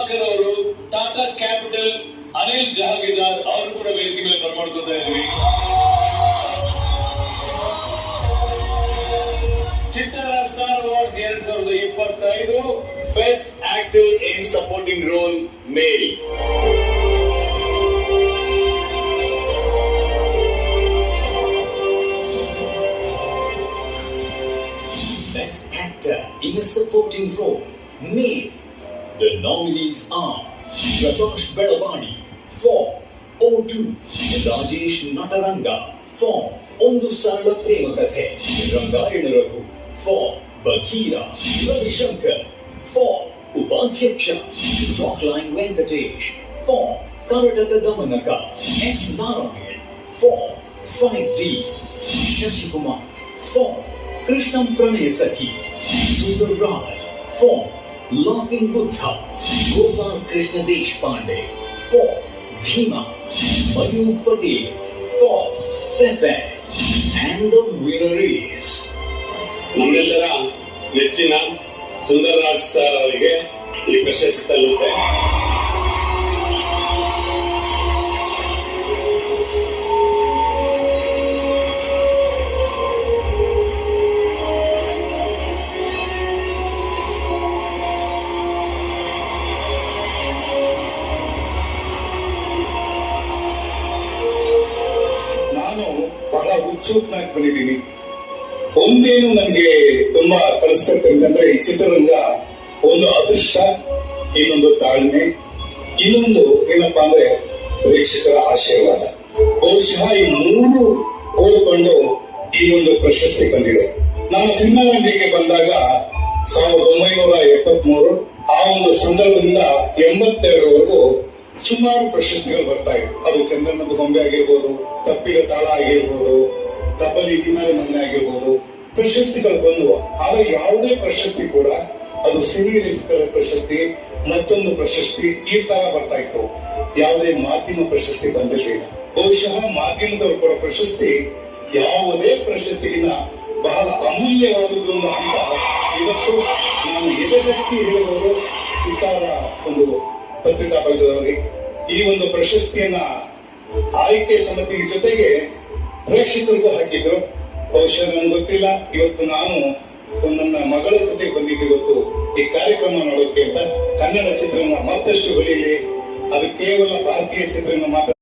ಅವರು ಟಾಟಾ ಕ್ಯಾಪಿಟಲ್ ಅನಿಲ್ ಜಹಾಗೀರ್ದಾರ್ ಅವರು ಕೂಡ ವೇದಿಕೆ ಮೇಲೆ ಬರ್ಮಾಡ್ಕೊತಾ ಇದ್ವಿ. Chittara star awards 2025 best actor in supporting role male. Best actor in a supporting role male. The nominees are Prakash Belavani for O2, Rajesh Nataranga for Ondu Sarla Premakathe, Rangayana Raghu for Bagheera, Ravi Shankar for Upadhyaksha, Rockline Venkatesh for Karataka Damanaka, S. Narayan for 5D, Shashi Kumar for Krishnam Pranay Sakhi, Sundar Raj for Laughing Buddha, Gopal Krishna Deshpande for Bhima, Mayur Patel for Pepe, and the winner is ನಮ್ಮೆಲ್ಲರ ನೆಚ್ಚಿನ Sundar Raj sir ಅವರಿಗೆ ಈ ಪ್ರಶಸ್ತಿ ತಲುಪುತ್ತೆ. ನಾನು ಬಹಳ ಉತ್ಸುಕನಾಗಿ ಬಂದಿದ್ದೀನಿ. ಒಂದೇನು ನನಗೆ ತುಂಬಾ ಕಲಿಸ್ತಕ್ಕಂತಂದ್ರೆ ಈ ಚಿತ್ರರಂಗ ಒಂದು ಅದೃಷ್ಟ, ಇನ್ನೊಂದು ತಾಳ್ಮೆ, ಇನ್ನೊಂದು ಏನಪ್ಪಾ ಅಂದ್ರೆ ಪ್ರೇಕ್ಷಕರ ಆಶೀರ್ವಾದ. ಬಹುಶಃ ಈ ಮೂರು ಕೂಡಿಕೊಂಡು ಈ ಒಂದು ಪ್ರಶಸ್ತಿ ಬಂದಿದೆ. ನಾನು ಸಿನಿಮಾ ರಂಗಕ್ಕೆ ಬಂದಾಗ 1973 ಆ ಒಂದು ಸಂದರ್ಭದಿಂದ 82ವರೆಗೂ ಸುಮಾರು ಪ್ರಶಸ್ತಿಗಳು ಬರ್ತಾ ಇತ್ತು. ಅದು ಚಂದ್ರನದ ಗೊಂಬೆ ಆಗಿರ್ಬೋದು, ತಪ್ಪಿದ ತಾಳ ಆಗಿರ್ಬೋದು, ತಪ್ಪಲಿ ಹಿಮಾಲಯ ಮನೆ ಆಗಿರ್ಬೋದು, ಪ್ರಶಸ್ತಿಗಳು ಬಂದವು. ಆದ್ರೆ ಯಾವುದೇ ಪ್ರಶಸ್ತಿ ಕೂಡ ಅದು ಸಿನಿ ಲೇಖಕರ ಪ್ರಶಸ್ತಿ, ಮತ್ತೊಂದು ಪ್ರಶಸ್ತಿ ಈ ತರ ಬರ್ತಾ ಇತ್ತು. ಯಾವುದೇ ಮಾಧ್ಯಮ ಪ್ರಶಸ್ತಿ ಬಂದಿರಲಿಲ್ಲ. ಬಹುಶಃ ಮಾಧ್ಯಮದವರು ಕೊಡೋ ಪ್ರಶಸ್ತಿ ಯಾವುದೇ ಪ್ರಶಸ್ತಿಗಿನ ಬಹಳ ಅಮೂಲ್ಯವಾದದ್ದು ಅಂತ ಇವತ್ತು ನಾನು ಎದೆಗಟ್ಟಿ ಹೇಳುವವರು ಚಿತ್ತಾರ ಒಂದು ಪತ್ರಿಕಾ ಬಳಗದವರಿಗೆ ಈ ಒಂದು ಪ್ರಶಸ್ತಿಯನ್ನ ಆಯ್ಕೆ ಸಮಿತಿ ಜೊತೆಗೆ ಪ್ರೇಕ್ಷಕರಿಗೂ ಹಾಕಿದ್ರು. ಬಹುಶಃ ನನಗೆ ಗೊತ್ತಿಲ್ಲ, ಇವತ್ತು ನಾನು ನನ್ನ ಮಗಳ ಜೊತೆ ಬಂದಿದ್ದು ಇವತ್ತು ಈ ಕಾರ್ಯಕ್ರಮ ನೋಡೋಕೆ ಅಂತ. ಕನ್ನಡ ಚಿತ್ರರಂಗ ಮತ್ತಷ್ಟು ಬೆಳೀಲಿ, ಅದು ಕೇವಲ ಭಾರತೀಯ ಚಿತ್ರರಂಗ ಮಾತ್ರ